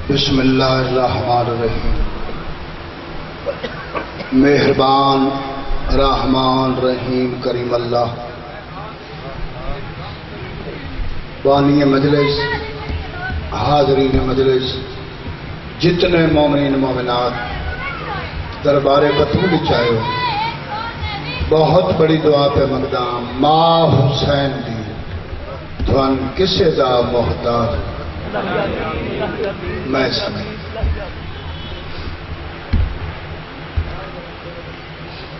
بسم اللہ الرحمن الرحیم۔ مہربان رحمان رحیم کریم اللہ، بانی مجلس، حاضرین مجلس، جتنے مومنین مومنات دربار بطول چاہے، بہت بڑی دعا پہ مقدام ماں حسین دی تھوان کسے دا محتاج میں سمجھ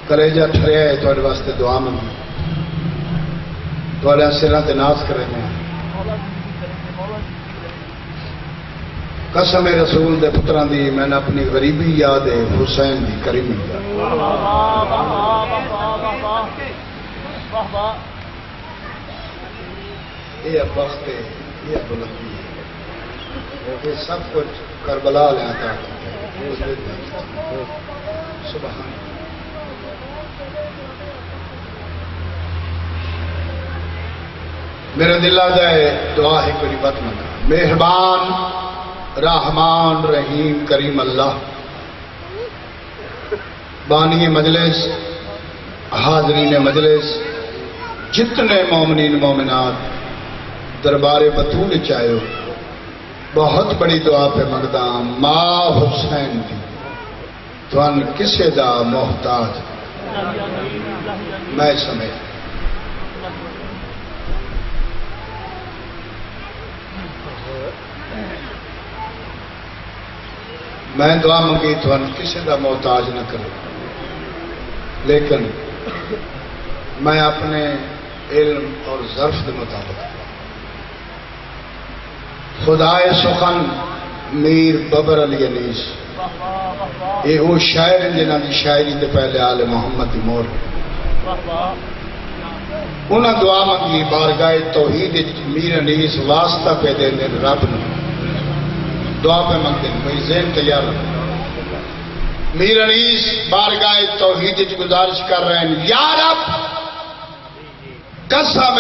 کلیجہ ٹھریا ہے تھوڑے واسطے دعا منگی، تھوڑے سرہ تناس کریں گے۔ قسم رسول دے پتران دی میں نے اپنی غریبی یاد ہے، حسین دی کریمی یاد۔ یہ وقت ہے، یہ بلندی ہے، یہ سب کچھ کربلا لے آتا ہے۔ سبحان میرے دل آ جائے دعا ہے کوئی بات نہ کر۔ مہربان رحمان رحیم کریم اللہ، بانی مجلس، حاضرین مجلس، جتنے مومنین مومنات دربار بطول چاہے، بہت بڑی دعا پہ مقدام ماں حسین دی تھوان کسے دا محتاج میں سمجھ۔ میں دعا منگی تھوان کسی دا محتاج نہ کروں، لیکن میں اپنے علم اور ظرف کے مطابق خدائے سخن میر ببر علی انیس، یہ وہ شاعر جنہاں دی شاعری دے پہلے آل محمد دی مور، انہاں دعا منگی بارگاہ توحید میر انیس واسطہ پہ دے رب نے دعا پہ منگتے ہیں، بھئی ذہن تیار رکھو۔ میر انیس بارگاہ توحید گزارش کر رہے ہیں، یا رب قسم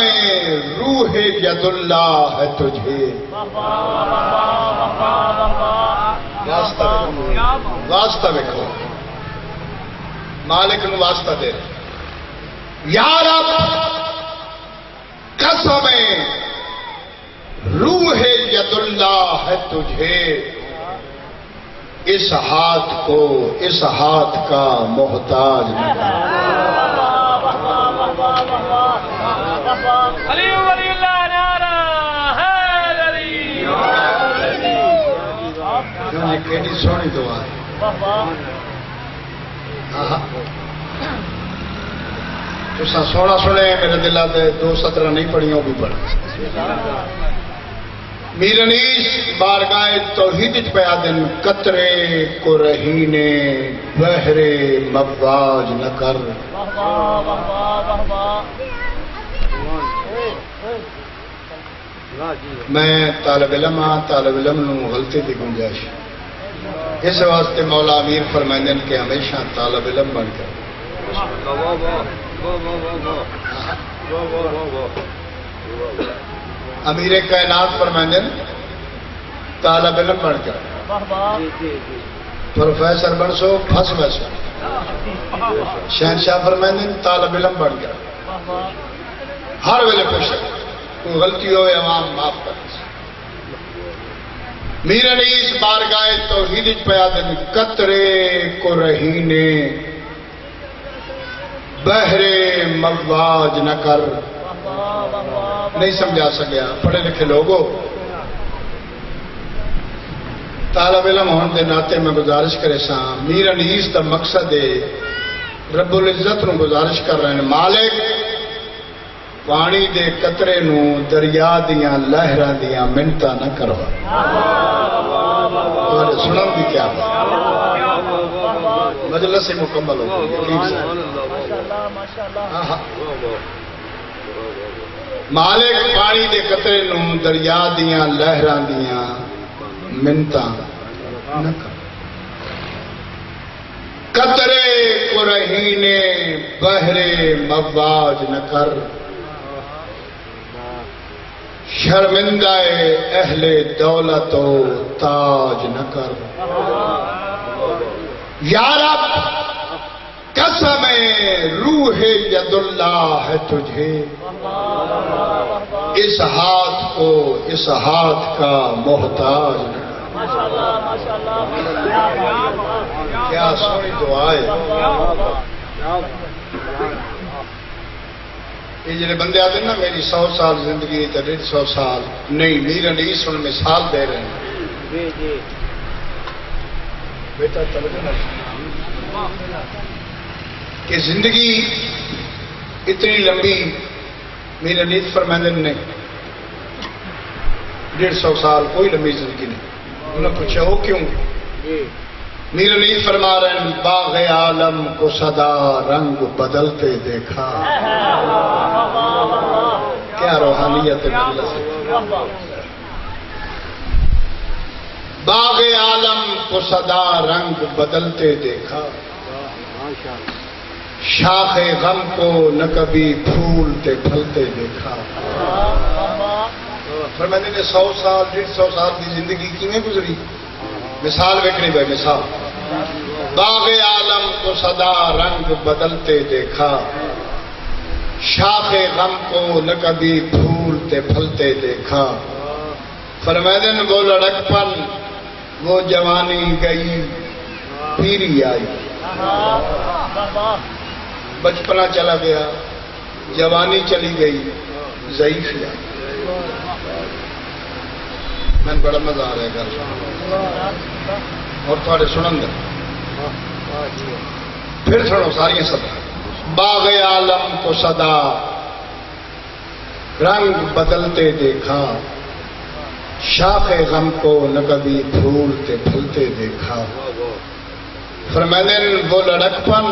روح ید اللہ ہے تجھے، واسطہ دیکھو، مالک نو واسطہ دے رہے، یا رب قسم روح ید اللہ ہے تجھے، اس ہاتھ کو اس ہاتھ کا محتاج نہ علی ولی اللہ نعرہ حیدری۔ کیڑی سونی دعا ہے۔ تو سونا سنے میرے دل سے دو سطرہ نہیں پڑھیں وہ بھی پڑھ۔ میر انیس بارگاہ توحید پیا دن، قطرے کو رہینے بحرے مواج نہ کر۔ میں طالب علم ہاں، طالب علم نو غلطی دی گنجائش، اس واسطے مولا امیر فرمائندے کہ ہمیشہ طالب علم بن کر امیر کائنات فرمائندے طالب علم بن کر پروفیسر بن سو پھنس ویسو، شہنشاہ فرمائندے طالب علم بن کر ہر ویلے پوچھے کوئی غلطی ہو عوام معاف کر۔ میر انیس بارگاہ توحید پیا دن، قطرے کو رہینے بحرے مواج نہ کر۔ نہیں سمجھا سکیا پڑھے لکھے لوگوں، طالب علم ہونے دے ناطے میں گزارش کرے سا، میر انیس دا مقصد ہے رب العزت نو گزارش کر رہے ہیں، مالک پانی دے قطرے نو دریا دیاں لہراں دیاں منتاں نہ کروا۔ سنو بھی کیا بات، مجلس مکمل ہو گئی۔ مالک پانی دے قطرے نو دریا دیاں لہراں دیاں منتاں نہ کر، قطرے کو رہینے بحرے مواج نہ کر۔ شرمندہ اہل دولت و تاج نہ کر یا رب قسم روح ید اللہ ہے تجھے اس ہاتھ کا محتاج نہ کیا سونی دعا ہے. یہ جڑے بندے آتے ہیں نا میری 100 سال زندگی تو 150 سال نہیں، میر انیس ان مثال دے رہے ہیں. بیٹا کہ زندگی اتنی لمبی میر انیس فرماندے نے 150 سال کوئی لمبی زندگی نہیں. انہوں نے پوچھا وہ کیوں؟ میر انیس فرما رہے ہیں باغ عالم کو سدا رنگ بدلتے دیکھا. کیا روحانیت ہے. باغ عالم کو سدا رنگ بدلتے دیکھا، شاخ غم کو نہ کبھی پھولتے پھلتے دیکھا. فرماتے ہیں 100 سال 150 سال کی زندگی کیویں گزری؟ مثال ویکھنی بھائی مثال. باغ عالم کو سدا رنگ بدلتے دیکھا، شاخ غم کو نہ کبھی پھولتے پھلتے دیکھا. فرماتے ہیں وہ لڑکپن وہ جوانی گئی پیری آئی. بچپنا چلا گیا، جوانی چلی گئی، ضعیفی آئی. میں بڑا مزہ آ رہا ہے گل اور تھوڑے سنن دے. پھر سنو ساری سدا. باغ عالم کو سدا رنگ بدلتے دیکھا، شاخ غم کو نہ کبھی پھولتے پھلتے دیکھا. فرماتے ہیں وہ لڑکپن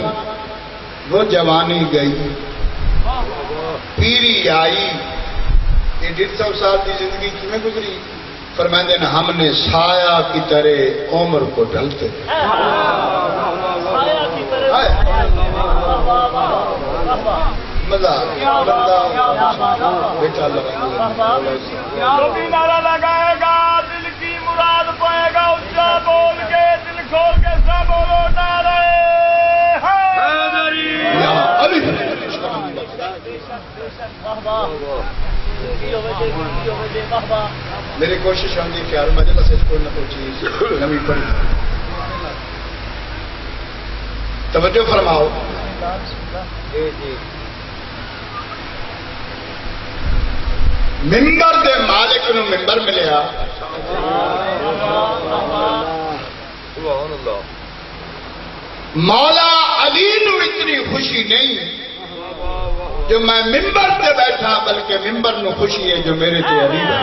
وہ جوانی گئی پیری آئی. یہ 150 سال کی زندگی کیویں گزری؟ فرماتے ہیں ہم نے سایہ کی طرح عمر کو ڈھلتے. مزہ بیٹا نعرہ لگائے گا دل کی مراد پائے گا اچھا بول کے دل کھول کے سب بولو نعرہ حیدری. میری کوشش ہوگی کہ ہر مجلس سے کوئی نہ کوئی چیز نمی پڑی. توجہ فرماؤ. ممبر دے مالک نو ممبر ملیا. مولا علی نو اتنی خوشی نہیں جو میں ممبر تے بیٹھا، بلکہ ممبر نو خوشی ہے جو میرے تے علی ہے.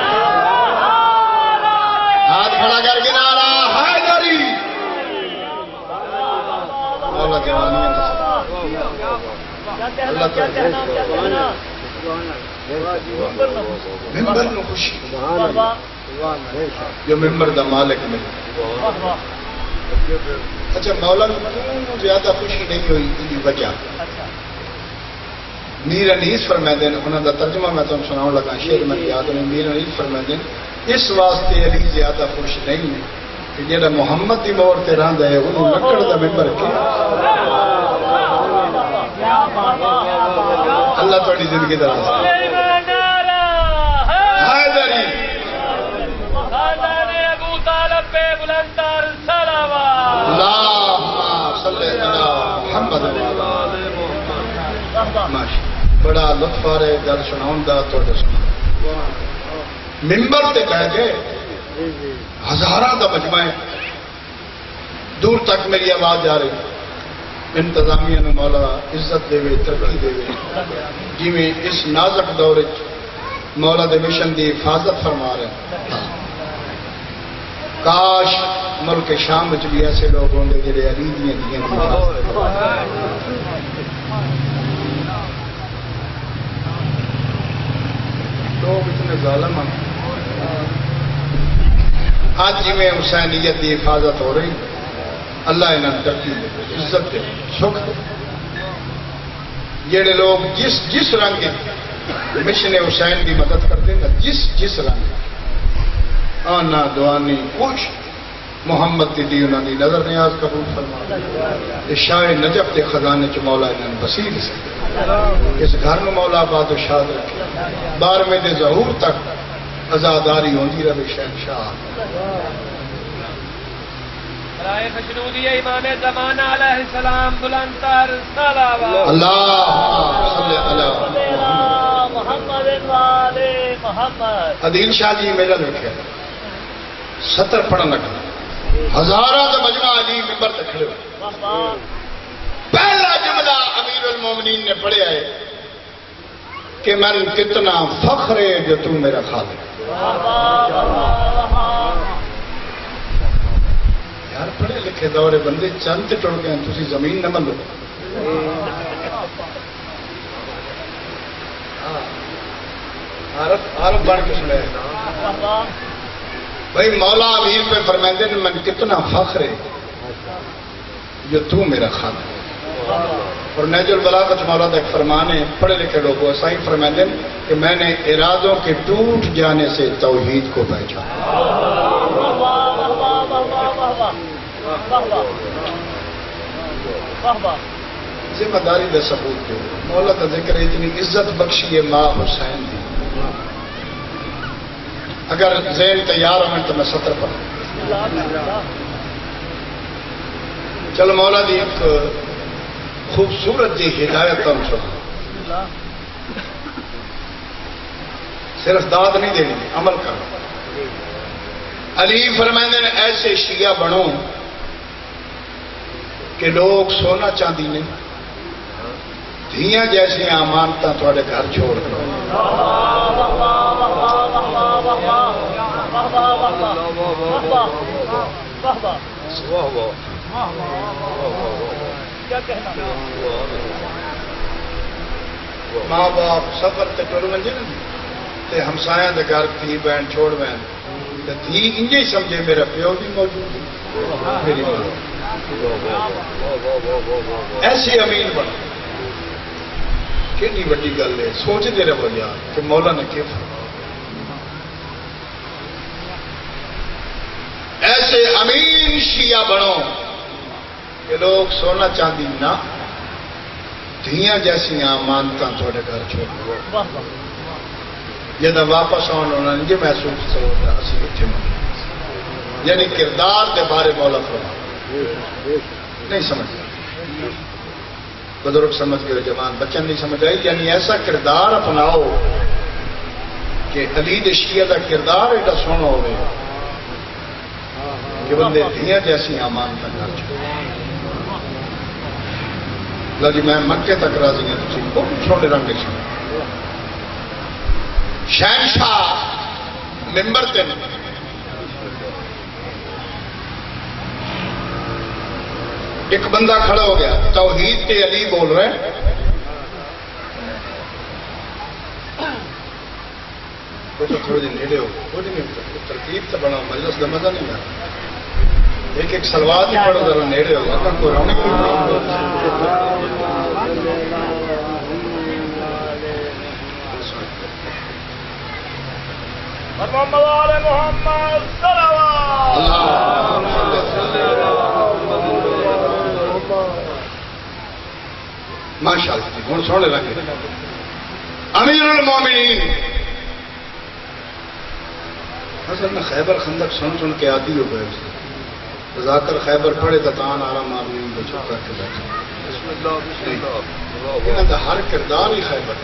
ہاتھ کھڑا کر کے نعرہ حیدری. مولا جوانی ممبر نو خوشی جو ممبر دا مالک ملے. اچھا مولا نو زیادہ خوشی نہیں ہوئی ان وجہ میر انیس فرماتے ہیں. انہوں کا ترجمہ میں تمہیں سناؤں لگا، شعر میں یاد نہیں. میر انیس فرماتے ہیں اس واسطے علی زیادہ خوش نہیں کہ جہاں محمد کی مور سے رہتا ہے انہوں لکڑ کا ممبر کیا. اللہ تھوڑی زندگی کا حیدری. ابو طالب پہ بلندر صلوات. اللہم صلی علی محمد. بڑا لطف آ رہے گل سناؤں دا. ممبر تے کہہ گئے ہزاراں دا مجمع ہے، دور تک میری آواز جا رہی. انتظامیہ نو مولا عزت دے وے، ترقی دے وے. جی میں اس نازک دور مولا دے مشن دی حفاظت فرما رہے ہیں. کاش ملک شام وچ بھی ایسے لوگ ہوں گے جڑے علی دیاں دیاں دی حفاظت. لوگ اتنے ظالم ہیں. آج جی میں حسینیت کی حفاظت ہو رہی، اللہ انہیں ترقی دے، عزت دے، سکھ دے. جڑے لوگ جس رنگ مشن حسین کی مدد کرتے نا جس رنگ آنا دعانی کچھ محمد دی انہوں نے نظر نیاز قبول فرما شاہ نجف کے خزانے چ مولا انہوں نے وسیل سے اس گھر میں مولا آباد و شاد رکھے 12ویں دے ظہور تک عزاداری ہوندی رہے شہنشاہ رائے خشنودی امام زمانہ علیہ السلام بلند تر صلوات اللہ صلی اللہ محمد والے محمد عدیل شاہ جی میرا لکھے 70 پڑھن لگا ہزارہ دا مجمع علی ممبر تک کھڑے ہوئے پہلا جملہ امیر المومنین نے پڑھا ہے کہ من کتنا فخر ہے جو تم میرا خالق یار پڑھے لکھے دورے بندے چند ٹوڑ گئے تسی زمین نہ ملو عارف بن کے سنے بھائی مولا امیر پہ فرمائندے نے من کتنا فخر ہے جو تو میرا خالق ہے اور نیج البلاغت مولا کا ایک فرمان ہے پڑھے لکھے لوگوں ایسا ہی فرمائندے کہ میں نے ارادوں کے ٹوٹ جانے سے توحید کو پہچانا ذمہ داری کا ثبوت دو مولا کا ذکر ہے اتنی عزت بخشی ہے ماں حسین دی اگر ذہن تیار ہوں تو میں 70 پڑھوں چل مولا دی ایک خوبصورت جی ہدایت تم سنا صرف داد نہیں دینی عمل کرو علی فرمائندے نے ایسے شیعہ بنو کہ لوگ سونا چاندی نے دھیاں جیسی امانتاں تھوڑے گھر چھوڑ دو ماں باپ سفر تے ٹر ونجے نا تے ہمسایاں دے گھر تھی بہن چھوڑ بہن تے تھی انجے ہی سمجھے میرا پیو بھی موجود ہے میری ماں ایسی امین بنا کتنی بڑی گل ہے سوچتے رہو یار کہ مولا نے کیا فرمایا ایسے امین شیعہ بنو کہ لوگ سونا چاندی نہ دھیاں جیسی امانتاں تھوڑے گھر چھوڑ جب واپس آن انہوں نے یہ محسوس ہوتا اسی اتنے منگے یعنی کردار کے بارے مولا فرما نہیں سمجھ بزرگ سمجھ گئے جوان بچن نہیں سمجھ آئی یعنی ایسا کردار اپناؤ کہ علی شیعہ کا کردار ایڈا سونا ہوئے کہ بندے دھیاں جیسی امانتاں گھر چھوڑ جی میں مکے تک راضی ہوں تھی بہت چھوٹے رنگ کے شہنشاہ ممبر تے ایک بندہ کھڑا ہو گیا توحید تے علی بول رہے ہیں تھوڑے دن نیڑے ہو ترکیب سے بنا مجلس کا مزہ نہیں آتا ایک ایک سلوات ہی پڑھو ذرا نیڑے ہو کوئی رونق محمد والے محمد صلوات ماشاء اللہ ہوں سونے لگے امیر المومنین اصل میں خیبر خندق سن سن کے عادی ہو گئے ذاکر خیبر پڑھے تو تان آرام آدمی کو چپ کر کے بیٹھے ہر کردار ہی خیبر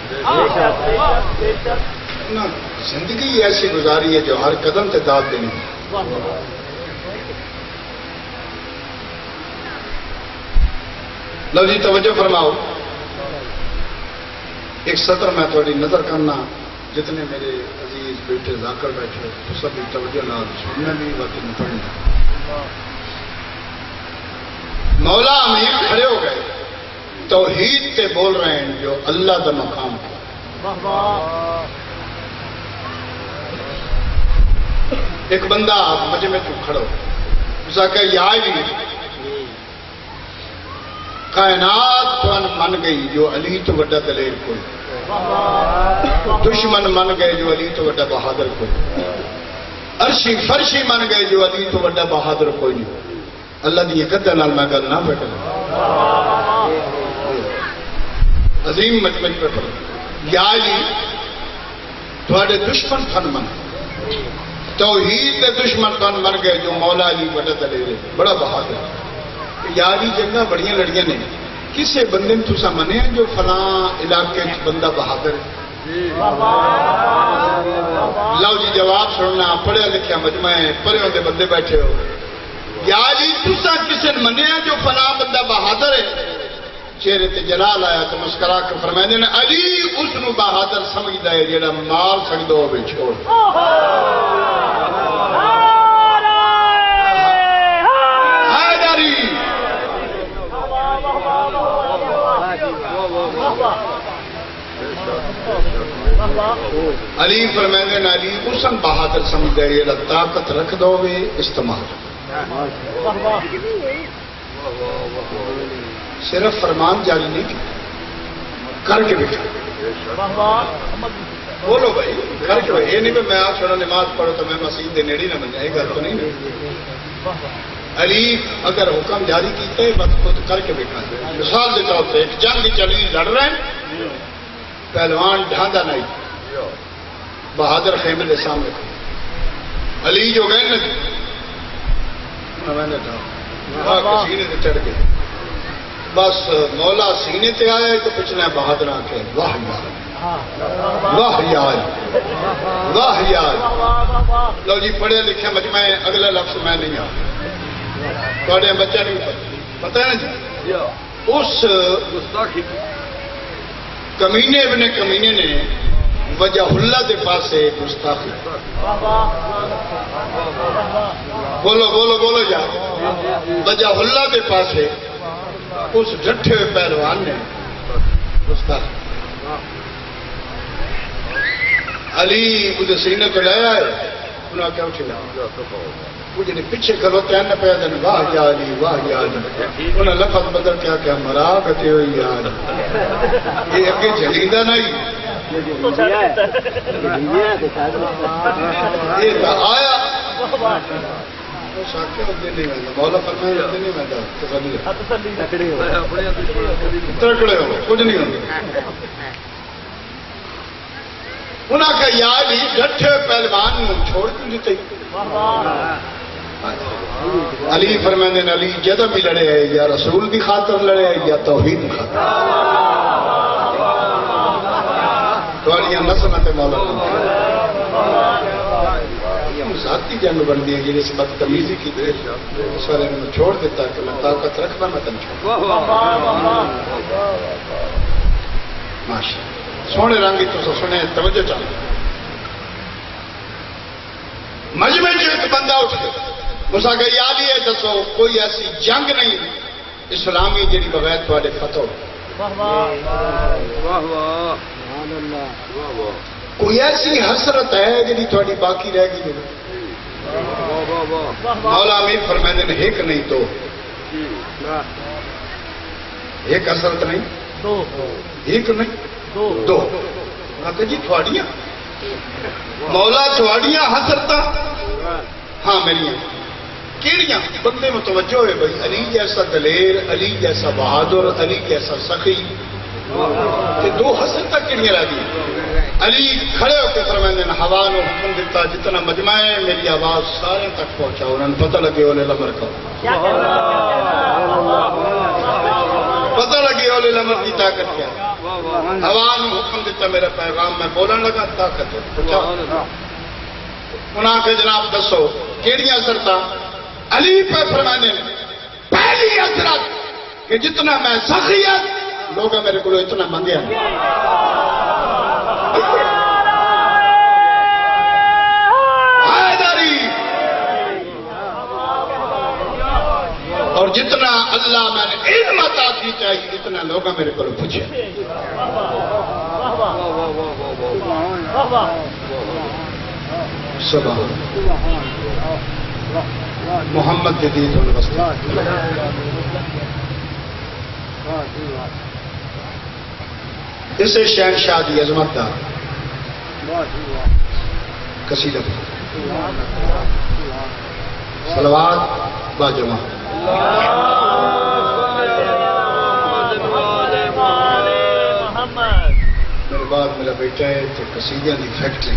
زندگی ایسی گزاری ہے جو ہر قدم سے داد دینی ہے لو جی توجہ فرماؤ ایک سطر میں تھوڑی نظر کرنا جتنے میرے عزیز بیٹے ذاکر بیٹھے تو سب توجہ نہ سننا بھی وقت میں پڑھنا مولا امیر کھڑے ہو گئے توحید سے بول رہے ہیں جو اللہ کا مقام ہے ایک بندہ مجھے میں تو کھڑو اس کا یا کائنات تو من گئی جو علی تو بڑا دلیر کوئی دشمن من گئے جو علی تو وڈا بہادر کوئی نہیں، عرشی فرشی من گئے جو علی تو وڈا بہادر کوئی نہیں۔ اللہ دی قدر نال میں گل نہ پہ کروں، عظیم مجمع پہ پڑھ یا علی تھوڑے دشمن تھن من، توحید دے دشمن تھن من گئے جو مولا علی وڈا دلیر بڑا بہادر۔ یا علی جنگاں بڑیاں لڑیاں نے، کسے بندے نے تسا منے جو فلاں علاقے چ بندہ بہادر ہے؟ لو جی جواب سننا، پڑھیا لکھیا مجمع ہے، پڑھے دے بندے بیٹھے ہو۔ یا علی تسا کسے نے منیا جو فلاں بندہ بہادر ہے؟ چہرے تے جلال آیا تو مسکرا کے فرمائے نے علی اس نو بہادر سمجھدا ہے جڑا مار سکدا ہوے چھوڑ۔ علی فرمائے نے علی اسن بہادر سمجھدا ہے جڑا طاقت رکھدا ہوے استعمال، صرف فرمان جاری نہیں کر کے بیٹھا۔ بولو بھائی کر کے، یہ نہیں میں آپ چھوڑا نماز پڑھو تو میں مسجد دے نیڑی نہ بن جائے، گل تو نہیں۔ علی اگر حکم جاری کیتا ہے بس خود کر کے بیٹھا ہے۔ مثال کے طور پہ ایک جنگ چلی لڑ رہے ہیں، پہلوان ڈھاندا نہیں، بہادر خیمے کے سامنے علی جو گئے نا سینے سے چڑھ گئے، بس مولا سینے تے آیا تو پچھنا بہادر آ کے واہ یار واہ یار واہ یار۔ لو جی پڑھے لکھے مجمع ہے، اگلا لفظ میں نہیں آ تھوڑے بچہ نہیں پتہ ہے نا جی۔ اس کمینے ابن کمینے نے وجہ اللہ دے پاسے گستاخی، بولو بولو بولو جا، وجہ اللہ دے پاسے اس ڈٹھے ہوئے پہلوان نے گستاخی۔ علی مجھے سینے کو لایا ہے، انہوں نے کیا اٹھے مجھے پیچھے کھلوتے ہیں نہ پہ دن واہ یا علی واہ یا علی، انہوں نے لفظ بدل کیا مرا کہتے ہوئی یار یہ اگے جلیندہ نہیں یہ تو آیا مولا فرمائے نہیں ملتا ترکڑے ہو کچھ نہیں ہوتا۔ انہوں کا یا علی ڈٹھے پہلوان چھوڑ کیوں دیتے؟ علی فرمائے نے علی جدہ بھی لڑے ہے یا رسول کی خاطر لڑے ہے یا توحید کی خاطر، تھوڑیاں نسلیں مولا یہ ذاتی جنگ بن دی ہے جی اس بدتمیزی کی دے سارے نے چھوڑ دیتا کہ میں طاقت رکھنا میں تن چھوڑ ماشاء سونے رنگی تو سنے توجہ چاہیے۔ مجمع جو ایک بندہ اٹھ گیا اس آگے یاد ہی ہے دسو کوئی ایسی جنگ نہیں اسلامی جی بغیر تھوڑے فتح ہو، کوئی ایسی حسرت ہے جی تھوڑی باقی رہ گئی؟ مولا امیر فرمائے نے ایک نہیں تو ایک حسرت نہیں ایک نہیں دو جی تھوڑیاں مولا تھوڑیاں حسرت ہاں میری کیڑیاں بندے میں توجہ ہے بھائی علی جیسا دلیر علی جیسا بہادر علی جیسا سخی کہ دو حسرت کیڑیاں رہ گئی۔ علی کھڑے ہو کے فرمائے نے ہوا نے حکم دیتا جتنا مجمع ہے میری آواز سارے تک پہنچا، انہوں نے پتہ لگے اولے لمر کا پتہ لگے اولے لمر کی طاقت کیا، ہوا نے حکم دیتا میرا پیغام میں بولن لگا طاقت ہے۔ انہاں کے جناب دسو کیڑی حسرت؟ علی پہ فرمانے پہلی حسرت کہ جتنا میں سخیت لوگ میرے کو اتنا منگیا حیدری، اور جتنا اللہ میں نے علم عطا کی چاہیے اتنا لوگ میرے کو پوچھے۔ سبحان محمد جدید اسے شہنشاہ دی عظمت دا قصیدہ صلوات باجمع میرے بعد میرا بیٹا ہے تو قصیدیاں دی فیکٹری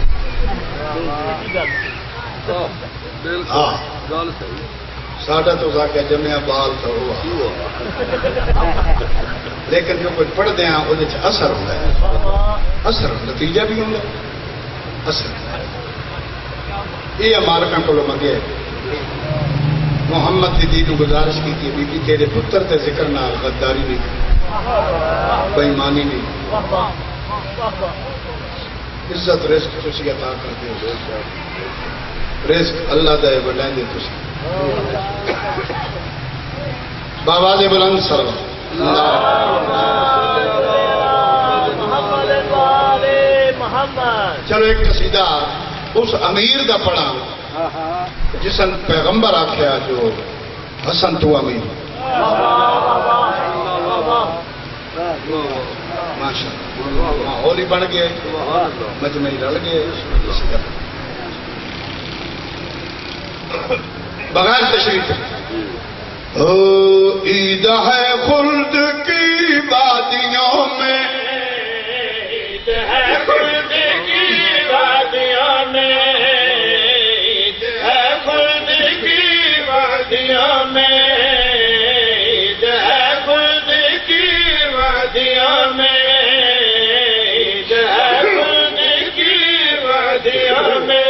ہاں ساڈا تو ساکہ جمعہ بال تو ہوا لیکن جو کچھ پڑھتے ہیں وہ اثر ہوتا ہے اثر نتیجہ بھی ہوتا ہے اثر یہ مالکاں کو منگے محمد دی دی گزارش کی بی بی تیرے پتر تے ذکر نال غداری نہیں بےایمانی نہیں عزت رزق تسی عطا کرتے ہو رزق اللہ دا ہے بلائیں تسی باواز بلند سرور چلو ایک قصیدہ اس امیر دا پڑھا جسن پیغمبر آخیا جو حسن تو امیر ماشاء اللہ ماحول ہی بن گئے مجمعی رل گئے بغیر تشریف عید ہے خلد کی وادیوں میں عید ہے خلد کی وادیوں میں عید ہے خلد کی وادیوں میں عید ہے خلد کی وادیوں میں عید ہے خلد کی وادیوں میں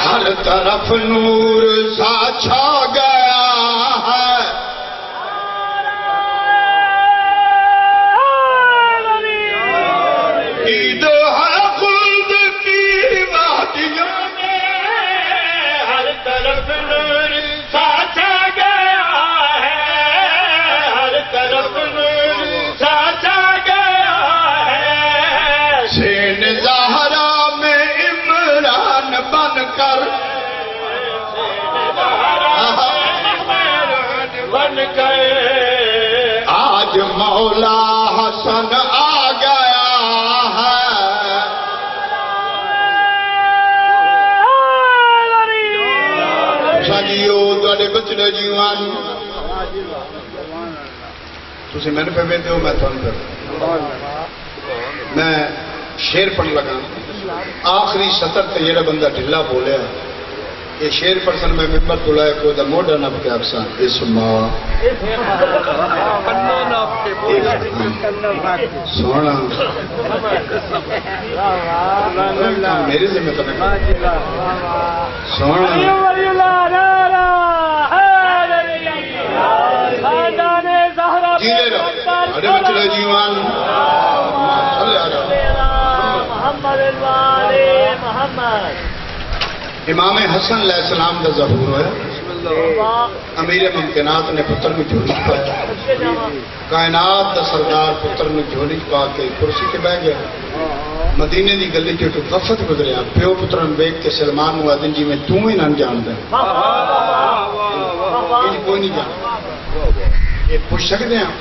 ہر طرف نور سا چھا گیا ہے عید ہے خلد کی وادیوں میں ہر طرف نور سا چھا گیا ہے ہر طرف نور سا چھا گیا ہے سین زہرا میں عمران بن کر آج مولا حسن آ گیا ہے سجیو تے بچڑے جیوان تھی مینو پہ ویتے ہو میں تھوڑا میں شیر پڑھ لگا آخری سطر تے جڑا بندہ ڈھلا بولیا یہ شیر پرسن میں ممبر کو لائے کو دا موڈا نب کے اکسان اسما سونا میرے ذمہ تو سونا جیلے رہو اڑے بچڑے جیوان امام حسن علیہ السلام کا ظہور ہے امیر ممکنات نے پتر میں جھولی پایا کائنات کا سردار پتر میں جھولی پا کے کرسی کے بہ گیا مدینے کی گلی جو وفد گزریا پیو پتر ویگ کے سلمان مؤذن جی میں توں ہی نہ جانتا کوئی نہیں جانتا یہ پوچھ سکتے ہیں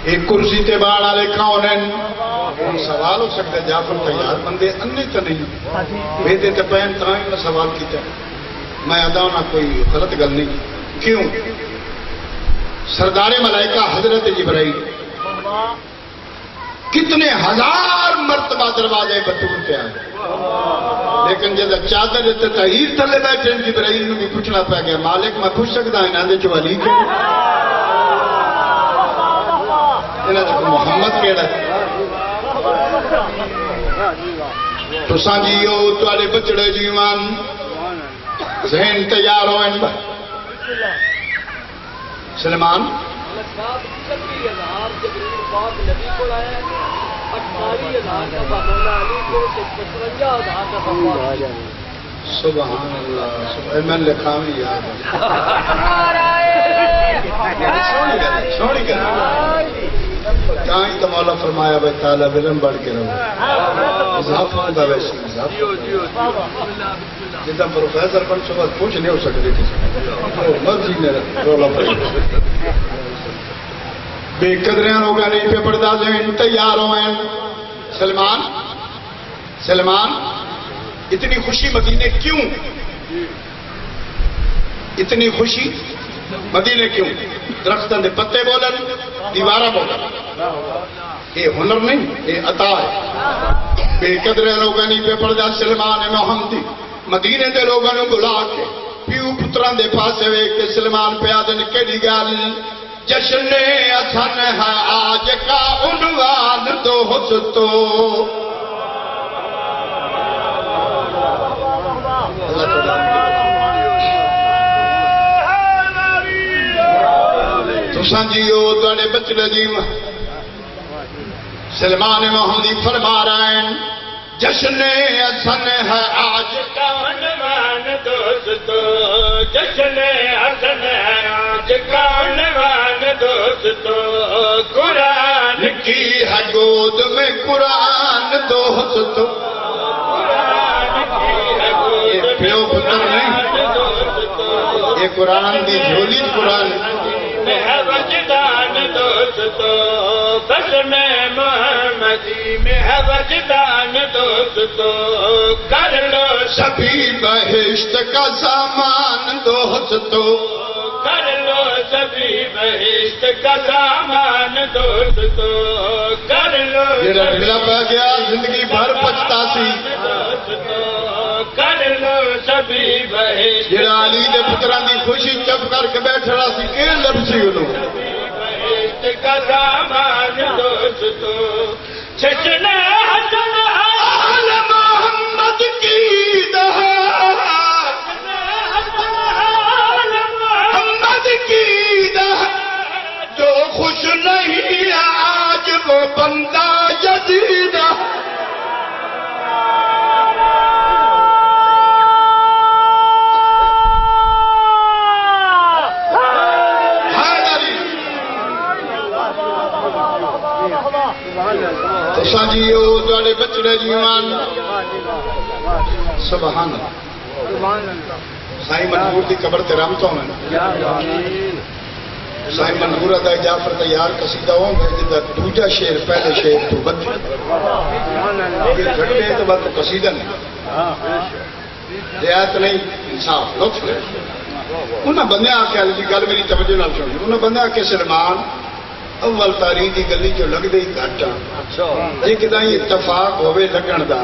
ایک کرسی تے باڑ والے کون ہیں سوال ہو سکتا ہے جعفر تیار بندے انے تو نہیں بھیجے تو پہن تو ہی میں سوال کیا میں ادا نہ کوئی غلط گل نہیں کیوں سردار ملائکہ حضرت جبرائیل کتنے ہزار مرتبہ دروازے بطور پہ آئے لیکن جب چادر تحیر تھلے بیٹھے جبرائیل میں بھی پوچھنا پہ گیا مالک میں پوچھ سکتا ہوں انہوں نے جو علی کے محمد کیڑا تو سانجیو تواڈے بچڑے جیوان ذہن تیار ہوئن سلمان سبحان اللہ میں لکھا بھی یاد سونی گل کہیں تو مولا فرمایا بھائی طالب علم بڑھ کے رہو اضافہ ہوتا ویسے جتنا پروفیسر بن سو پوچھ نہیں ہو سکتے کسی مرضی میرا رولا پڑ بے قدریاں لوگ نہیں پہ پڑھتا ذہن تیار ہوئے سلمان اتنی خوشی مدینے کیوں؟ اتنی خوشی مدینے کیوں؟ درختوں کے پتے بولن، دیوارہ بولن، یہ ہنر نہیں، یہ عطا ہے۔ بے قدرے لوگوں نہیں پہ پڑھتا سلمان محمدی مدینے دے لوگوں نے بلا کے پیو پتران دے پاسے ویکھ کے سلمان پہ آدن کیڑی گل جشن اچھن ہے آج کا عنوان دوستو۔ تساں جیو تواڈے بچڑے جی سلمان محمدی فرما رہے ہیں جشن اچھن ہے آج کا عنوان دوستو، جشن اچھن ہے آج کا عنوان دوستو، قرآن کی ہے گود میں قرآن دوستو، یہ پیو پتر نہیں، یہ قرآن دی جھولی قرآن ہے وجدان دوستو، بزم محمدی میں ہے وجدان دوستو، کر لو سبھی بہشت کا سامان دوستو، کر لو سبھی بہشت کا سامان دوستو، کر لو جڑا ڈھلا پہ گیا زندگی بھر پچھتا سی دوستو، کر لو سبھی بہشت جڑا علی دے پتراں دی خوشی چپ کر کے بیٹھا سی کہ لبسی انہوں بہشت کا سامان دوستو، جشن حسن آل محمد کی دہر، محمد کی دہر، جو خوش نہیں آج وہ بندہ یزید ہے۔ تساں جیو تواڈے بچڑے جیوان سبحان اللہ۔ سائیں منظور دی قبر تے رحمت ہوویں، سائیں منظور دا جعفر تیار قصیدہ ہوندا جدا دوجا شعر پہلے شعر تو بد یہ گھٹے تو بد قصیدہ نہیں، رعایت نہیں، انصاف لطف نہیں۔ انہاں بندے آ کے علی گل میری توجہ نال سنو، انہاں بندے آ کے سلمان اول تاریخ دی گلی جو لگ دے گھٹ جے کدا اتفاق ہوے لگن دا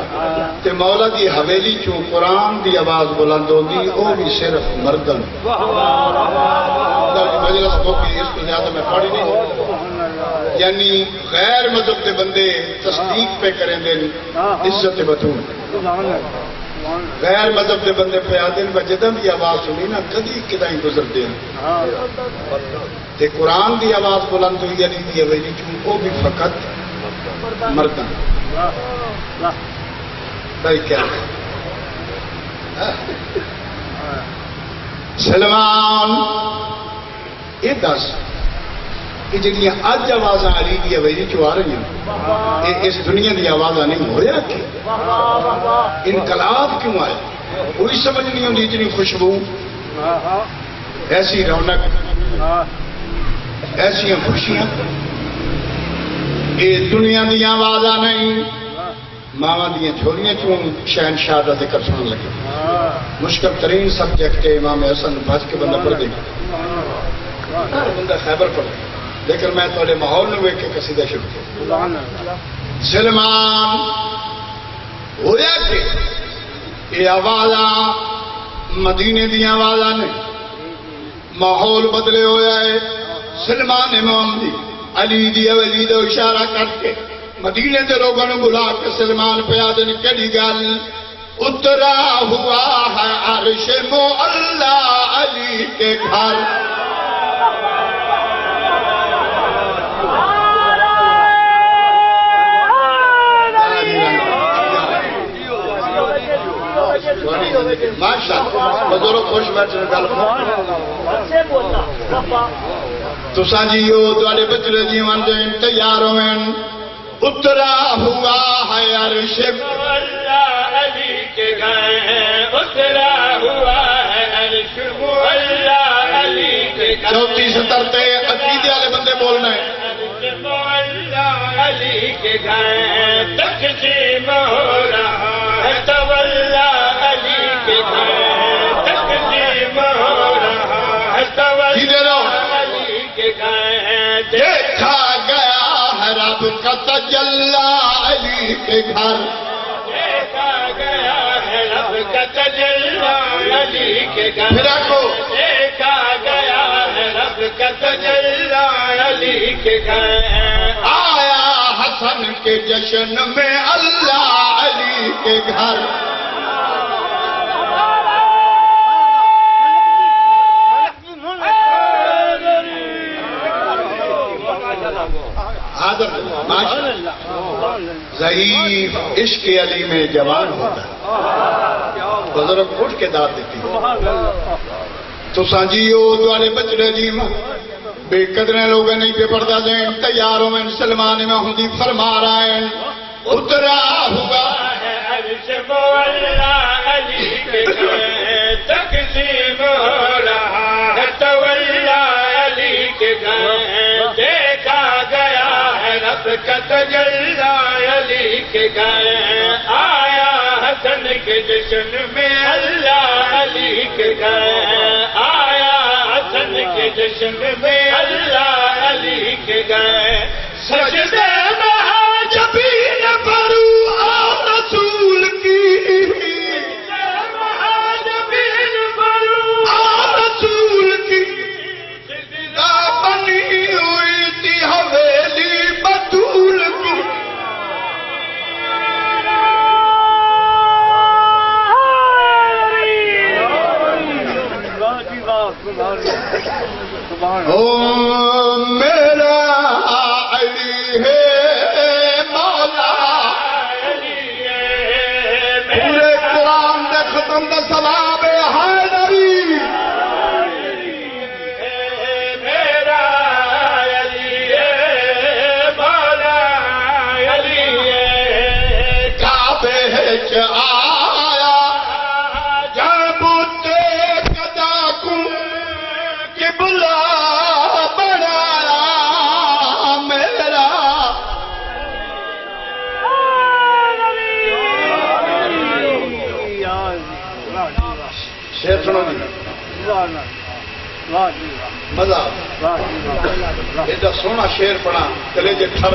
تے مولا دی حویلی چوں قرآن دی آواز بلند ہوندی او بھی صرف مردن مجلس کو بھی اس کو زیادہ میں پڑھی نہیں، یعنی غیر مذہب دے بندے تصدیق پہ کریں دے عزت بطول، غیر مذہب دے بندے پہ آدن و جدم دی آواز سنی نا کدی کدائیں گزر دے تے قرآن دی آواز بلند ہوئی علی دی حویلی چوں او بھی فقط مردن۔ بھائی کیا سلمان یہ دس کہ جنیاں اج آوازاں علی دی حویلی چوں آ رہی ہیں یہ اس دنیا دی آوازاں نہیں ہویا کہ انقلاب کیوں آیا؟ کوئی سمجھ نہیں ہوتی اتنی خوشبو، ایسی رونق، ایسی خوشیاں، یہ دنیا دیا آوازاں نہیں، ماواں دیا جھولیاں چوں شہنشاہ دا ذکر سنن لگے۔ مشکل ترین سبجیکٹ ہے امام حسن بھج کے بندہ پڑھ دے گا، بندہ خیبر پڑھ دے، لیکن میں تھوڑے ماحول میں ویکھ کے قصیدہ شروع کیا۔ سلمان ہویا کہ یہ آوازاں مدینے دیا آوازاں نے، ماحول بدلے ہویا ہے۔ سلمان محمدی علی دی حویلی دا اشارہ کر کے مدینے دے لوگوں نے بلا کے سلمان پہ آدن کیڑی گل اترا ہوا ہے عرش معلا علی کے گھر، بزرگ خوش بیٹھے گل تساں جیو تواڈے بچڑے جیون دین تیار ہوئیں اترا ہوا ہے عرش معلا علی کے گھر، اترا ہوا ہے عرش معلا علی کے گھر۔ چوتھی سطر تے عقیدے والے بندے بولنا ہے مولا علی کے گھر تقسیم ہو رہا ہے تولا علی کے گھر تقسیم ہو رہا ہے تولا علی کے گھر دیکھا گیا ہے رب کا تجلی علی کے گھر دیکھا گیا ہے رب کا تجلی علی کے گھر دیکھا گیا ہے رب کا تجلی علی کے گھر آیا حسن کے جشن میں اللہ علی کے گھر ضعیف عشق علی میں جوان ہوتا ہے بزرگ اٹھ کے داد دیتی تو سانجیو دوارے بچڑے جیما بے قدریں لوگ نہیں پہ پردہ دیں تیاروں میں سلمان میں ہوں دی فرما رہا ہے اترا ہوا ہے عرش مولا علی کے گھر تقسیم ہو رہا ہے تولا علی کے گھر دیکھا گیا ہے رب کا تجلی علی کے گھر آیا حسن کے جشن میں اللہ علی کے گھر آیا حسن کے جشن میں اللہ علی کے گھر سجدے میں جبین برو رسول کی جبین برو رسول کی بنی ہوئی تھی حویلی بطول کی او میرا علی ہے مولا پورے قرآن دے ختم دا ثواب حیدری میرا علی مولا علی کعبے چ آیا جب تے قدا کو قبلہ بنایا میرا شیر سنو جی مزہ ایڈا سونا شیر پڑھا کلیجے ٹھر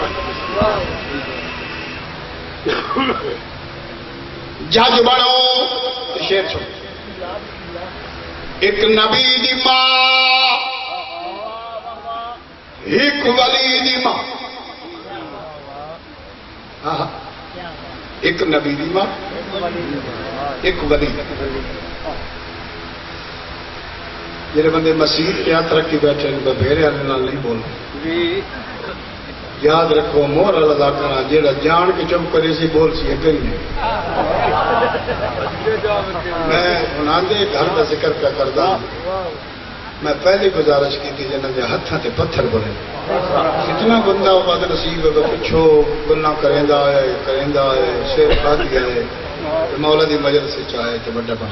جج بنو شیر سنو ایک نبی دی ماں ایک ولی دی ماں ایک نبی دی ماں ایک ولی جڑے بندے مسیح یاد رکھی بیٹھے ہیں بھیرے والے نال نہیں بولنا یاد رکھو مور اللہ کرنا جیڑا جان کے چپ کرے سی بول سی اگر ہی نہیں میں انہاں دے گھر کا ذکر پہ کردا میں پہلی گزارش کی تھی جنہاں دے ہتھاں تے پتھر بنے کتنا بندہ بد نصیب ہے پچھو گناہ کریندا ہے شیر کھا دیا ہے مولا دی مجلس سے چاہے تے بڑا بن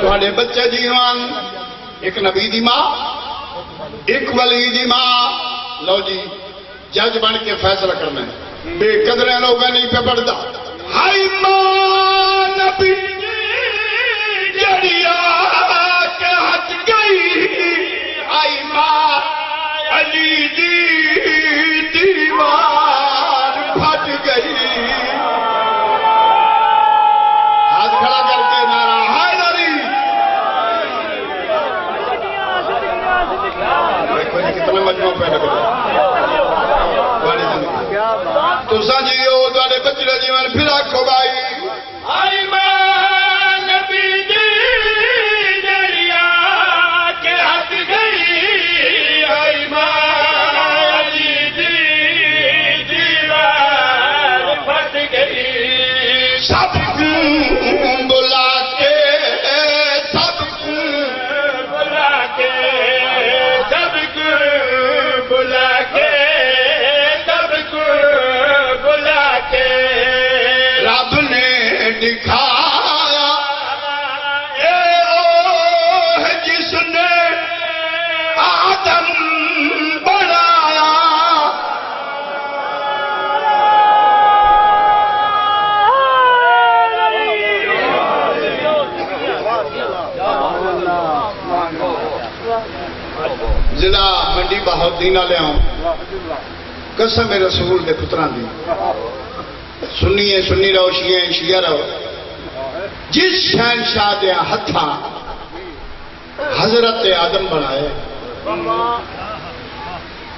تھوڑے بچے جیوان ایک نبی دی ماں ایک ولی دی ماں لو جی جج بن کے فیصلہ کرنا ہے بے قدریں لوگ نہیں پہ پڑھتا ہائی ماں نبی جڑیا کے ہٹ گئی ہائی ماں علی دی دیوار پھٹ گئی ہاتھ کھڑا کر کے نعرہ کتنے مجموع پہ لگ رہا تو سانجیو دوارے بچڑے جیون پھر آکھو بھائی آئی ماں نبی دی جڑیا کے ہٹ گئی آئی ماں علی دی دیوار پھٹ گئی سب کو بلا کے سب کو بلا کے رب ضلع منڈی بہاؤدین والوں قسم رسول دے پتراں دی سنی ہے سنی رہو شیعہ شیعہ رہو جس شہنشاہ دے ہتھاں حضرت آدم بنائے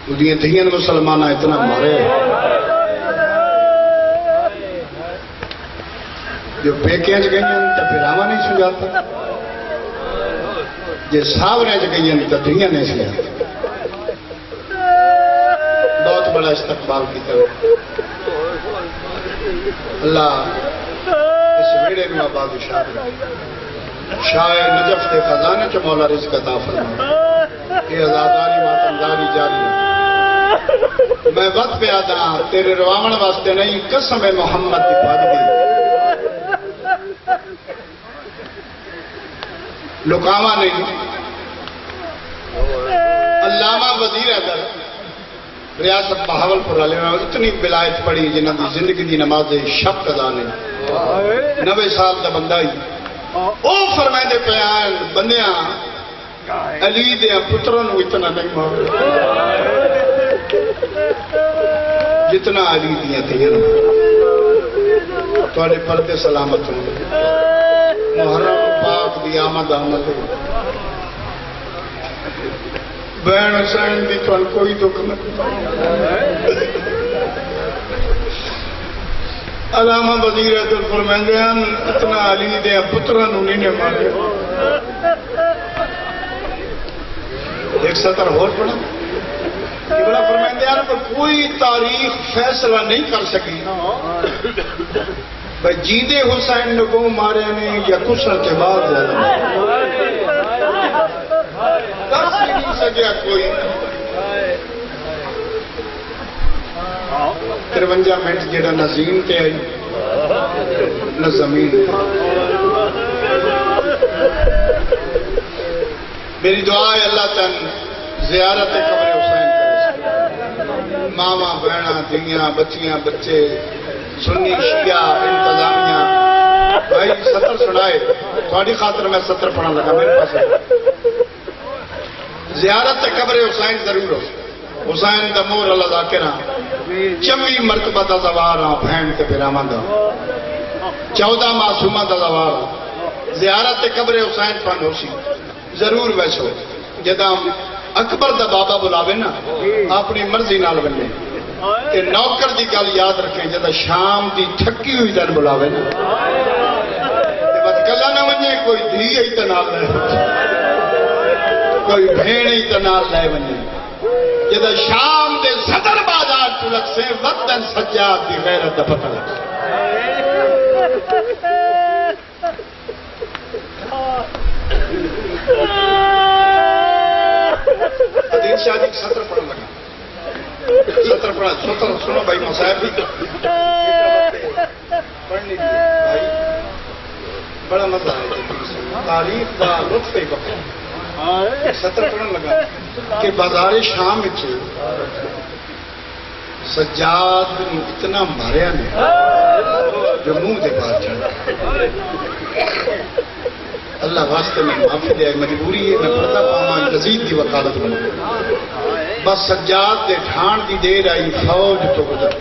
وہ دھیاں مسلمانہ اتنا مارے جو پیکیاں چ گئی تو پھراوا نہیں سجاتا جی ساورے چ گئی تو دھیاں نہیں سجاتا بہت بڑا استقبال کیا اللہ اس ویڑے میں آباد شاہ شاعر نجف کے خزانے چ مولا رزق عطا فرما یہ آزاداری ماتمداری جاری ہے میں وقت پہ آتا تیرے رواون واسطے نہیں قسم محمد کی پاک دی لکاوا نہیں علامہ وزیر اعظم ریاست بہاولپور والے میں اتنی ولایت پڑھی جنہوں کی زندگی دی نماز شب ادا نہیں 90 سال کا بندہ ہی وہ فرمائے پہ بندیاں علی دیا پتروں اتنا نہیں مار جتنا علی دیا تھیں تھوڑے پردے سلامت ہوں محرم پاک دی آمد آمد بہن حسین دی تو کوئی دکھ نہ علامہ وزیر اعظم فرمائے اتنا علی دے پتراں نہیں نے مارے ایک سطر اور پڑھا بڑا فرمائے پر کوئی تاریخ فیصلہ نہیں کر سکی بھائی جیدے حسین نگو مارے نے یا کسر کے بعد کر نہیں سکیا کوئی 53 منٹ جڑا نظیم تے آئی نہ زمین میری دعا ہے اللہ تن زیارت قبر حسین کرے ماما بہنا دھیاں بچیاں بچے سنی شیعہ انتظامیہ بھائی سطر سنائے تھوڑی خاطر میں سطر پڑھا لگا میرے پاس زیارت قبر حسین ضرور ہو حسین دا مور اللہ ذاکرہ 24 مرتبہ دا زوار ہاں بہن تے پیراما دا 14 معصومہ دا زوار زیارت قبر حسین پان ہو سی ضرور ویسو جدا اکبر دا بابا بلاوے نا اپنی مرضی نال بنے کہ نوکر دی گل یاد رکھیں جدا شام دی تھکی ہوئی دن بلاوے نا بس کلا نہ بنے کوئی دھی ہی تنال لے کوئی بھین ہی تنال لے بنے جدا شام دے صدر بازار چلک سے وقتاً سجاد دی غیرت دا پتہ لگ حدیث شاہدی سطر پڑھنے لگا سطر پڑھا سطر سنو بھائی مصاحب بھی پڑھنے بھائی بڑا مزہ ہے تاریخ کا لطف ایک وقت سطر پڑھنے لگا کہ بازار شام سجاد اتنا ماریا نے جو منہ دے بات چڑھا اللہ واسطے میں معافی دے مجبوری ہے میں پردہ پاما یزید کی وکالت بنوں بس سجاد دے ٹھان دی دیر آئی فوج تو گزر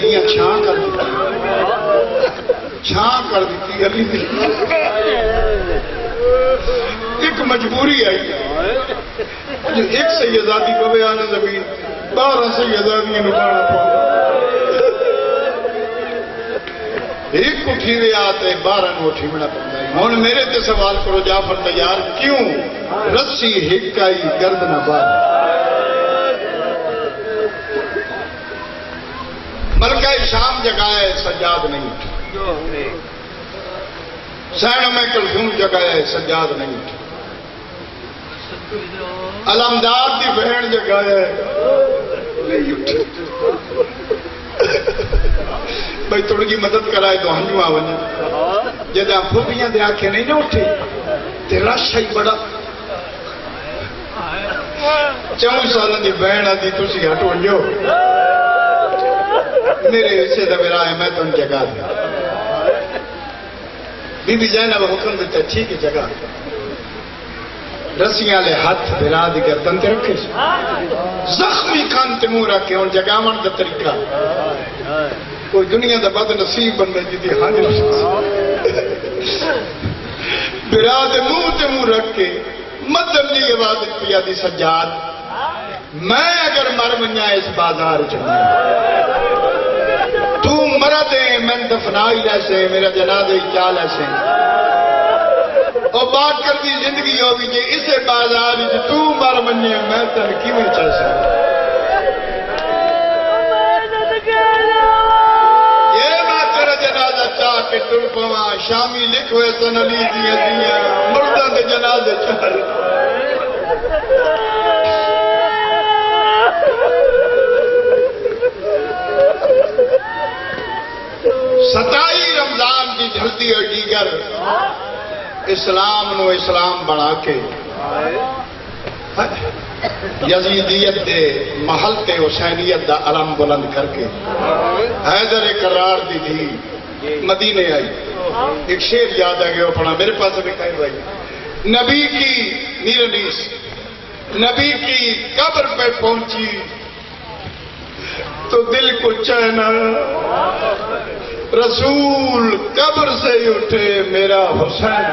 دیاں چھان کر دیتی چھان کر دیتی علی دی ایک مجبوری آئی جو ایک سیدادی کو بیان زمین 12 سیدادیاں نکانا پاؤں ایک اٹھی ہوئے آتے 12 نو اٹھی بنا پڑتا ہے ہون میرے تے سوال کرو جعفر تیار کیوں رسی ہکائی گردن آباد ملکہ شام جگائے سجاد نہیں اٹھی سینوں میں کلثوم جگائے سجاد نہیں اٹھی علمدار دی بہن جگائے نہیں اٹھی بھائی تھوڑی کی مدد کرائے تو ہنجو آونے جدہ پھوپیاں دے آنکھیں نہیں نہ اٹھے تے رش ہی بڑا 4 سالوں دی بہن آدھی تسی ہٹو جو میرے حصے دا میرا ہے میں تو ان جگہ دیا بی بی زینب حکم دیتا ٹھیک ہے جگہ رسیاں لے ہاتھ بلا دی گردن تے رکھے زخمی کان تے منہ رکھے اور جگاون دا طریقہ کوئی دنیا دا بد نصیب بن میں جدی حاضر بلا دے منہ رکھ کے مدم دی آواز پیا دی سجاد میں اگر مر منیا اس بازار چاہیے تو مرا دے میں دفنائی لیسے میرا جنازہ کیا لیسے اور بات کر دی زندگی ہوگی جی اسے بازار تو مر منیا میں تنکی میں چاہیے یہ میں تیرا جنازہ چاہ کے ٹر پواں شامی لکھ ہوئے سن علی دیا دیا مردہ دے جنازے چاہ ستائی رمضان کی جھلتی اور دیگر اسلام نو اسلام بنا کے یزیدیت دے محل تے حسینیت دا علم بلند کر کے حیدر قرار دی تھی مدینے آئی ایک شعر یاد آ گیا پڑھا میرے پاس بھی کہیں بھائی نبی کی نیرنیس نبی کی قبر پہ پہنچی تو دل کو چین رسول قبر سے ہی اٹھے میرا حسین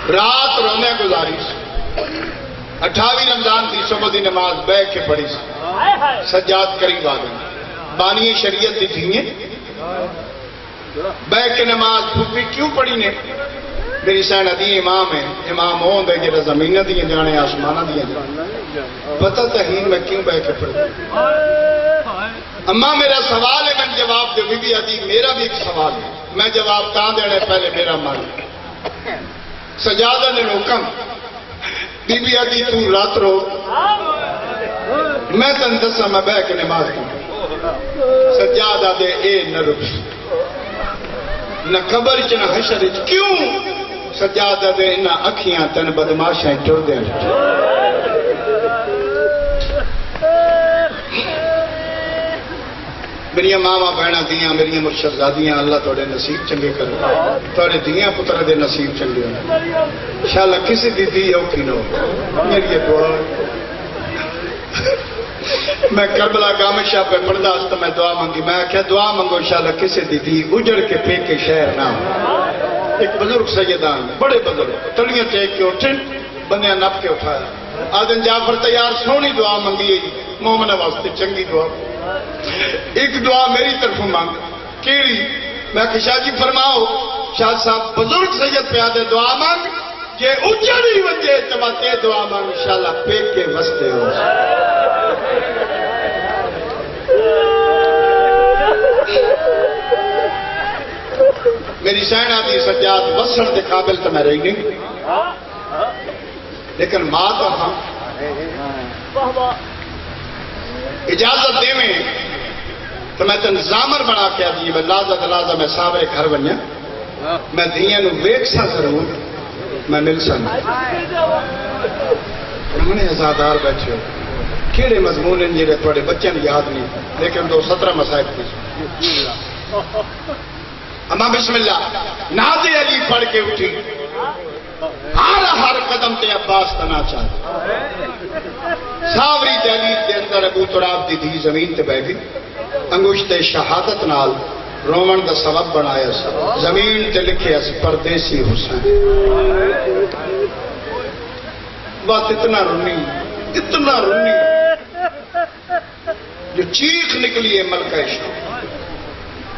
رات رونے گزاری 28 رمضان کی صبح دی نماز بیٹھ کے پڑھی سجاد قریب آ گئی بانی شریعت دی تھی بیٹھ کے نماز پھوپی کیوں پڑھی نے میری سین ادی امام ہے امام ہوں دے جڑا زمین دیا جانے آسمان دیا جانے پتہ تہین میں کیوں بیٹھ کے پڑھی اماں میرا سوال ہے میں جواب دے بی بی ادی میرا بھی ایک سوال ہے میں جواب کہاں دینے پہلے میرا مان سجادہ نے حکم بی بی ادی تو رات رو میں تن دسا میں بیٹھ کے نماز کی سجادہ دے اے نہ رک نہ قبر چ نہ حشر چ کیوں سجادہ دے نہ اکھیاں تن بدماشاں ٹر دے میری ماما بہنا دیاں میری مرشدزادیاں اللہ توڑے نصیب چنگے کرو توڑے دیاں پتر دے نصیب چنگے ہو انشاءاللہ کسی دی دی اوکھی نہ ہو میری یہ دعا میں کربلا گامر شاہ پہ پڑھدا اس میں دعا مانگی میں کیا دعا مانگو انشاءاللہ کسی دی دی اجڑ کے پے کے شہر نہ ہو ایک بزرگ سیدان بڑے بزرگ تڑیاں ٹیک کے اٹھن بندیاں نپ کے اٹھایا آدن جعفر تیار سونی دعا مانگی مومن واسطے چنگی دعا ایک دعا میری طرف مانگ کیڑی میں کہ شاہ جی فرماؤ شاہ صاحب بزرگ سید پیادے دعا مانگ کہ اجڑی وجہ چماتے دعا مانگ انشاءاللہ پیک کے وستے ہو میری سین آدھی سجاد وسر دے قابل تو میں رہی نہیں لیکن ماں تو ہاں اجازت دے میں تو میں تن زامر بنا کے آدھی میں لازہ میں صاحبے گھر بنیا میں دیاں نو ویک سا ضرور میں مل سا انہوں نے ازادار بیٹھے ہو کیڑے مضمون ہیں جیرے تھوڑے بچے نے یاد نہیں لیکن 17 مسائب کی اما بسم اللہ ناز علی پڑھ کے اٹھی ہر قدم تے عباس تنا چاہتا ساوری دہلیز دے اندر ابو تراب دی دی زمین تے بہ گئی انگشت شہادت نال رومن دا سبب بنایا زمین تے لکھے اس پردیسی حسین بات اتنا رونی جو چیخ نکلی ہے ملکہ شاہ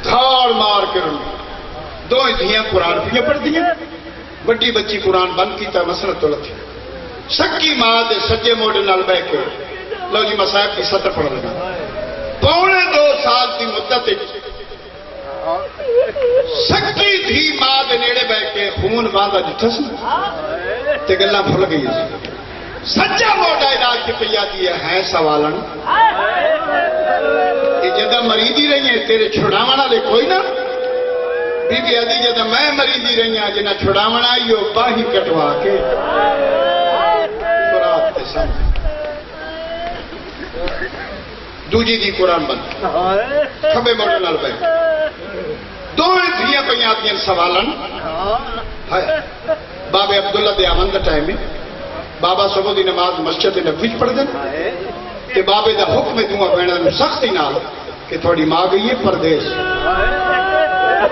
دھاڑ مار کے رونی دو دھیاں قرآن پہ پڑھ دیا بڑی بچی قرآن بند کیتا مسلط تو لکھی سکی ماں دے سجے موڑے نال بہ کے لو جی مسائب کی سطر پڑھ لگا 2.5 سال کی مدت سکی تھی ماں دے نیڑے بہ کے خون باندھا جتھا سی تے گلاں پھل گئی سچا موڑا علاج کی پیا دیا ہے سوالن کہ جدہ مریضی رہی ہیں تیرے چھڑاونا لے کوئی نہ بی بی آدھی جدہ میں مریضی رہی ہیں جنہ چھڑاونا آئیو باہی کٹوا کے فرات تے سامنے دوجی دی قرآن بند کھبے موڑے نال بیٹھ دوئے دھیاں پہ آتی سوالن بابے عبداللہ دے آمن دا ٹائم ہے بابا صبح دی نماز مسجد نبوی پڑھ دیں کہ بابے دا حکم دعا بہنا سختی نال کہ تھوڑی ماں گئی ہے پردیش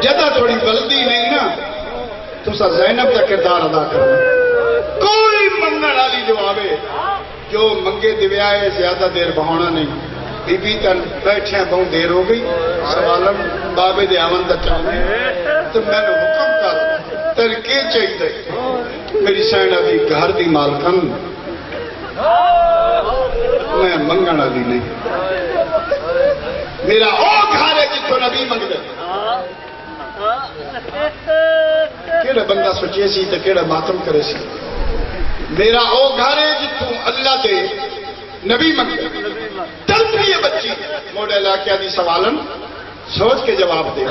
جدہ تھوڑی بلدی نہیں نا تو سا زینب کا کردار ادا کرنا کوئی منگن والی جو آوے جو منگے دیویائے زیادہ دیر بہونا نہیں بی بی تن بیٹھے ہیں بہت دیر ہو گئی سوالم بابے دے آمن دا چاہنے تو میں نے حکم کر ترکے چاہیے میری سینہ دی گھر دی مالکن میں منگن والی نہیں میرا او گھر ہے جتو نبی منگ دے کیڑا بندہ سوچے سی تو کیڑا ماتم کرے سی میرا او گھر ہے جتو اللہ دے نبی منگ دے تربیہ بچی موڑے علاقہ دی سوالن سوچ کے جواب دے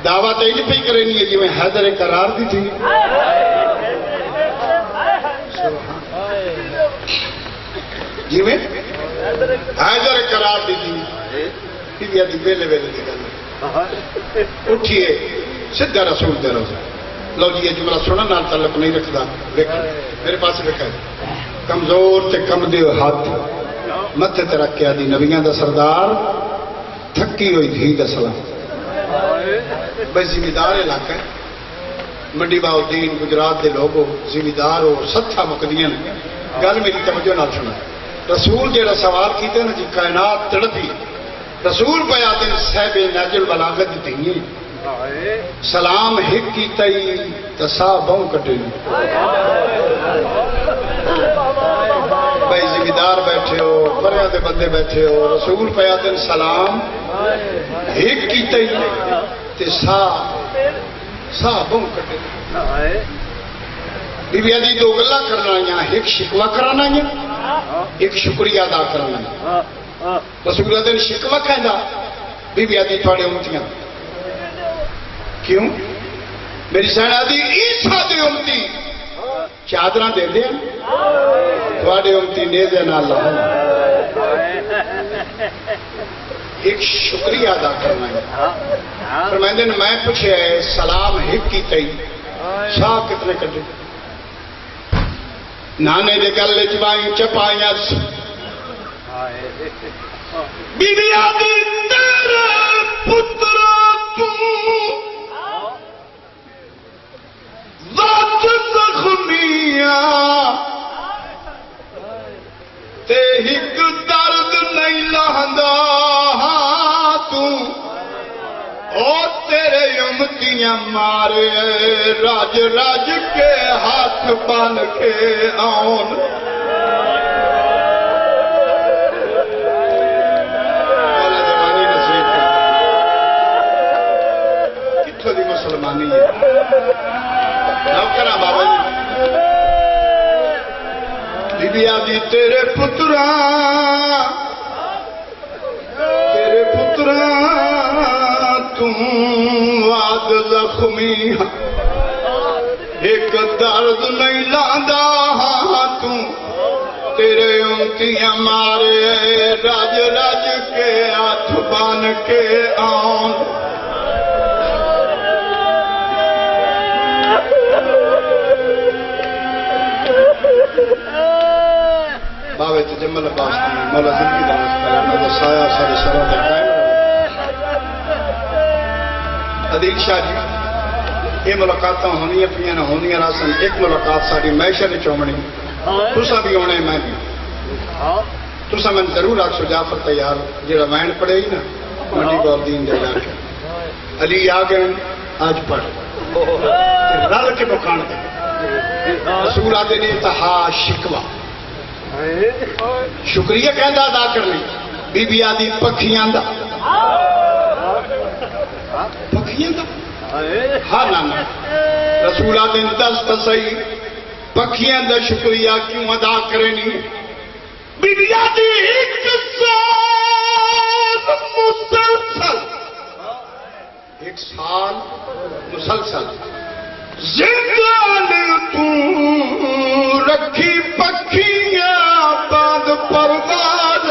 دعویٰ تو یہ پہ کرنی ہے جی میں حیدر قرار دی تھی جی میں حیدر قرار دی تھی بھی آدھی بیلے بیلے دی گل اٹھئے سدھا رسول دے روزہ لو جی یہ جملہ سنن نال تعلق نہیں رکھدا میرے پاس لکھا ہے کمزور تے کم دے ہاتھ متھے تے رکھ کے آدھی نبیاں دا سردار تھکی ہوئی دھی دا سلام بھائی ذمہ دار علاقہ ہے منڈی باؤدین گجرات دے لوگوں ذمہ دار ہو ستھا مقدیاں گل میری توجہ نال سنا رسول جیڑا سوال کیتے نا جی کائنات تڑپی رسول پہ آتے صاحب ناج البلاغت دیئے سلام ہک کی تئی تسا بہوں کٹے بھائی ذمہ دار بیٹھے ہو بریا دے بندے بیٹھے ہو رسول پہ آتے سلام ہک کی تئی تسا بہوں کٹے بی بی آدھی دو گلہ کرنا یا ایک شکوہ کرانا یا ایک شکریہ ادا کرنا یا رسول اللہ دن شکوہ کہندا بی بی آدھی تھوڑے امتیاں کیوں میری سین آدھی عیسیٰ دے امتی چادرہ دے دیں تھوڑے امتی نیزے نہ اللہ ایک شکریہ ادا کرنا ہے فرمائندے نے میں پوچھے سلام ہک کی تئی شاہ کتنے کٹے نانے دے گل چوائیں چپائیں بی بی آدھی تیرے پترا تو ذات زخمیاں تے ہک درد نہیں لہندا تو او تیرے امتیاں مارے راج راج کے ہاتھ بن کے آن کتھوں دی مسلمانی ہے نوکرہ بابا جی بی بی آدھی تیرے پتراں تم واد زخمی ایک درد نہیں لاندا تم تیرے امتیاں مارے راج راج کے ہاتھ بن کے آن باوے تجمل عباس دی مولا زندگی دا واسطہ مولا سایہ سارے سروں دے قائم عدیل شاہ جی یہ ملاقاتاں ہونی پہ نہ ہونی راسن ایک ملاقات ساری معیشت نے چومنی تسا بھی ہونے میں بھی تسا میں ضرور آگ سو جعفر تیار جڑا وین پڑے ہی نا منڈی باؤدین دے جا کے علی آ گئے آج پڑھ رل کے بکان دے رسول آدھے نے انتہا شکوہ شکریہ کہندہ ادا کرنی بی بی آدھی پکھیاں دا پکھیاں دا ہاں نا رسول آدھے دست صحیح پکھیاں دا شکریہ کیوں ادا کرنی بی بی آدھی ایک سال مسلسل ایک سال مسلسل زندان تو رکھی پکھیاں بعد پرواز